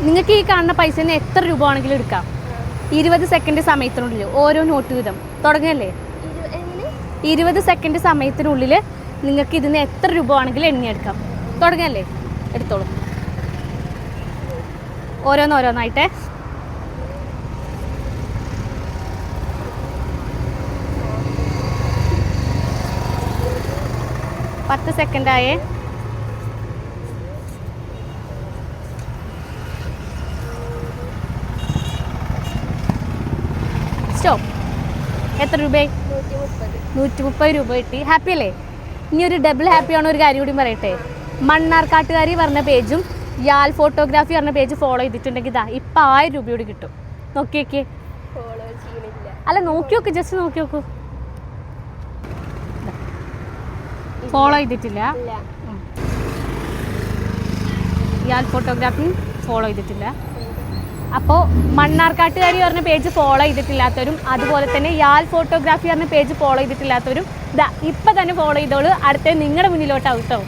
നിങ്ങൾക്ക് ഈ കാണുന്ന പൈസ എത്ര രൂപ ആണെങ്കിലും എടുക്കാം. 20 സെക്കൻഡ് സമയത്തിനുള്ളിൽ ഓരോ നോട്ട് വീതം. തുടങ്ങല്ലേ? 20 സെക്കൻഡ് സമയത്തിനുള്ളിൽ നിങ്ങൾക്ക് ഇതിന് എത്ര രൂപ ആണെങ്കിലും എണ്ണിയെടുക്കാം. തുടങ്ങല്ലേ? എടുത്തോളൂ. ഓരോന്നോരോന്നായിട്ടേ. പത്ത് സെക്കൻഡായേ. സ്റ്റോപ്പ്. എത്ര രൂപയായി? 130 രൂപ കിട്ടി. ഹാപ്പി അല്ലേ? ഇനി ഒരു ഡബിൾ ഹാപ്പി ആണോ ഒരു കാര്യം കൂടി പറയട്ടെ. മണ്ണാർക്കാട്ടുകാരി പറഞ്ഞ പേജും യാൽ ഫോട്ടോഗ്രാഫി പറഞ്ഞ പേജ് ഫോളോ ചെയ്തിട്ടുണ്ടെങ്കിൽ ഇതാ ഇപ്പം 1000 രൂപ കൂടി കിട്ടും. നോക്കി നോക്കിയേ. അല്ല നോക്കി നോക്ക്, ജസ്റ്റ് നോക്കി നോക്കൂ. ഫോളോ ചെയ്തിട്ടില്ല. യാൽ ഫോട്ടോഗ്രാഫി ഫോളോ ചെയ്തിട്ടില്ല. അപ്പോൾ മണ്ണാർക്കാട്ടുകാരി പറഞ്ഞ പേജ് ഫോളോ ചെയ്തിട്ടില്ലാത്തവരും അതുപോലെ തന്നെ യാൽ ഫോട്ടോഗ്രാഫി പറഞ്ഞ പേജ് ഫോളോ ചെയ്തിട്ടില്ലാത്തവരും ഇതാ ഇപ്പം തന്നെ ഫോളോ ചെയ്തോളൂ. അടുത്ത നിങ്ങളുടെ മുന്നിലോട്ടാവും കേട്ടോ.